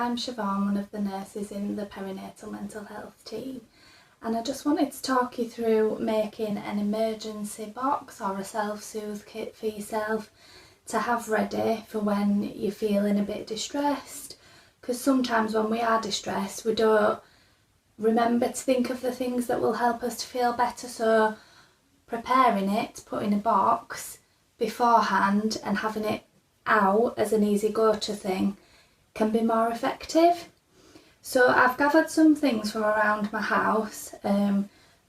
I'm Siobhan, one of the nurses in the perinatal mental health team, and I just wanted to talk you through making an emergency box or a self-soothe kit for yourself to have ready for when you're feeling a bit distressed, because sometimes when we are distressed we don't remember to think of the things that will help us to feel better, so preparing it to put in a box beforehand and having it out as an easy go-to thing can be more effective. So I've gathered some things from around my house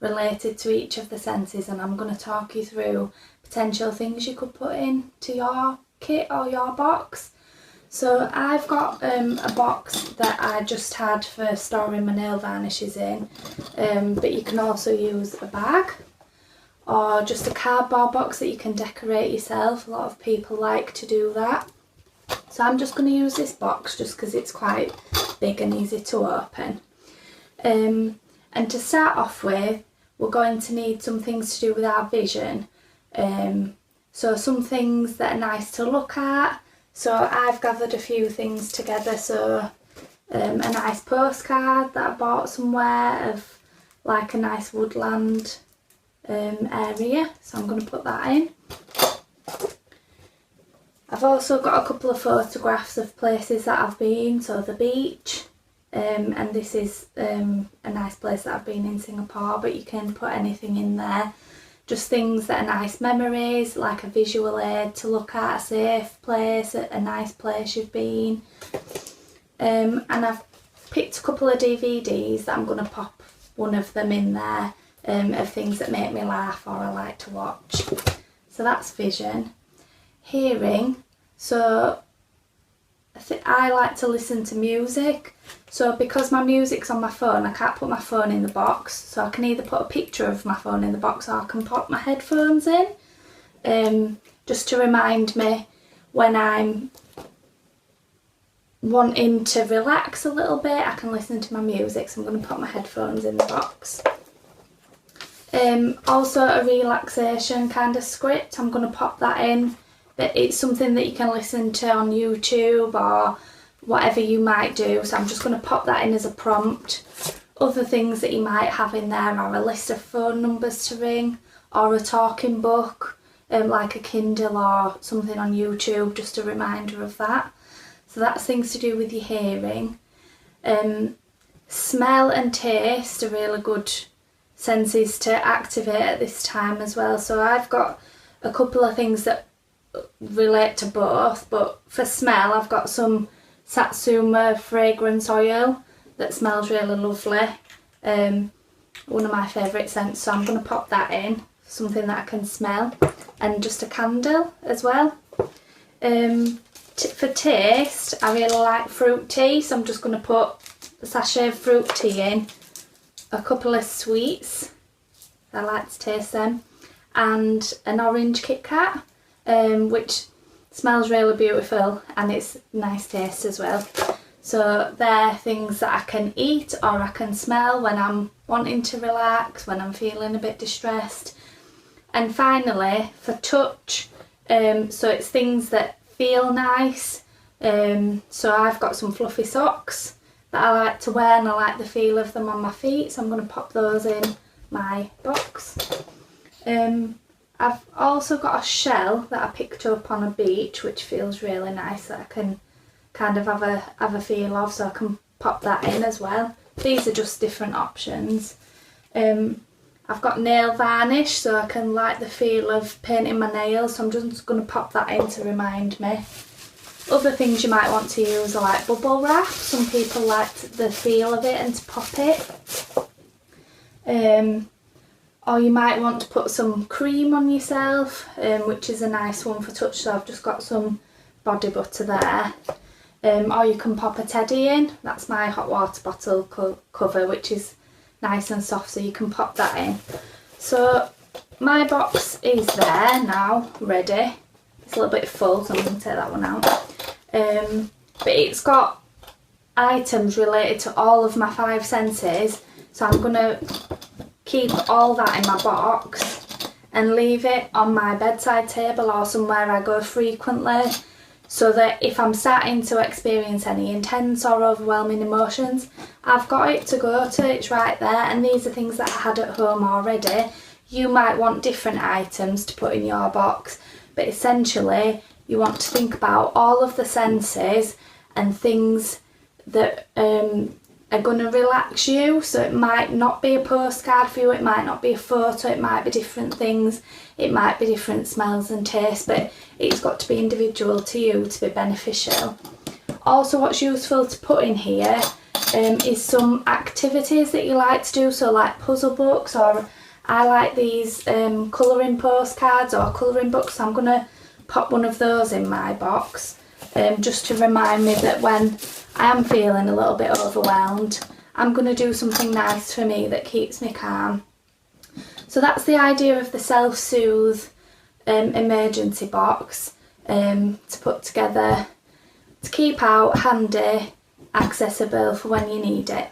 related to each of the senses, and I'm going to talk you through potential things you could put into your kit or your box. So I've got a box that I just had for storing my nail varnishes in, but you can also use a bag or just a cardboard box that you can decorate yourself. A lot of people like to do that. So I'm just going to use this box just because it's quite big and easy to open. And to start off with, we're going to need some things to do with our vision. So some things that are nice to look at. So I've gathered a few things together. So a nice postcard that I bought somewhere of like a nice woodland area. So I'm going to put that in. I've also got a couple of photographs of places that I've been, so the beach, and this is a nice place that I've been in Singapore, but you can put anything in there. Just things that are nice memories, like a visual aid to look at, a safe place, a nice place you've been. And I've picked a couple of DVDs that I'm going to pop one of them in there, of things that make me laugh or I like to watch. So that's vision. Hearing, so I like to listen to music, so because my music's on my phone I can't put my phone in the box, so I can either put a picture of my phone in the box or I can pop my headphones in, just to remind me when I'm wanting to relax a little bit I can listen to my music, so I'm going to put my headphones in the box. Also a relaxation kind of script, I'm going to pop that in. But it's something that you can listen to on YouTube or whatever you might do, so I'm just going to pop that in as a prompt. Other things that you might have in there are a list of phone numbers to ring or a talking book, like a Kindle or something on YouTube, just a reminder of that. So that's things to do with your hearing. Smell and taste are really good senses to activate at this time as well, so I've got a couple of things that relate to both, but for smell I've got some Satsuma fragrance oil that smells really lovely, one of my favourite scents, so I'm going to pop that in, something that I can smell, and just a candle as well. For taste I really like fruit tea, so I'm just going to put a sachet of fruit tea in, a couple of sweets, I like to taste them, and an orange Kit Kat, which smells really beautiful and it's nice taste as well. So they're things that I can eat or I can smell when I'm wanting to relax, when I'm feeling a bit distressed. And finally for touch, so it's things that feel nice, so I've got some fluffy socks that I like to wear and I like the feel of them on my feet, so I'm going to pop those in my box. I've also got a shell that I picked up on a beach which feels really nice that I can kind of have a feel of, so I can pop that in as well. These are just different options. I've got nail varnish, so I can like the feel of painting my nails, so I'm just going to pop that in to remind me. Other things you might want to use are like bubble wrap, some people like the feel of it and to pop it. Or you might want to put some cream on yourself, which is a nice one for touch, so I've just got some body butter there. Or you can pop a teddy in, that's my hot water bottle cover, which is nice and soft, so you can pop that in. So my box is there now, ready. It's a little bit full, so I'm going to take that one out. But it's got items related to all of my 5 senses, so I'm going to keep all that in my box and leave it on my bedside table or somewhere I go frequently, so that if I'm starting to experience any intense or overwhelming emotions, I've got it to go to, it's right there. And these are things that I had at home already. You might want different items to put in your box, but essentially you want to think about all of the senses and things that are going to relax you. So it might not be a postcard for you, it might not be a photo, it might be different things, it might be different smells and tastes, but it's got to be individual to you to be beneficial. Also, what's useful to put in here is some activities that you like to do, so like puzzle books, or I like these colouring postcards or colouring books, so I'm going to pop one of those in my box just to remind me that when I am feeling a little bit overwhelmed, I'm going to do something nice for me that keeps me calm. So that's the idea of the self-soothe emergency box to put together, to keep out, handy, accessible for when you need it.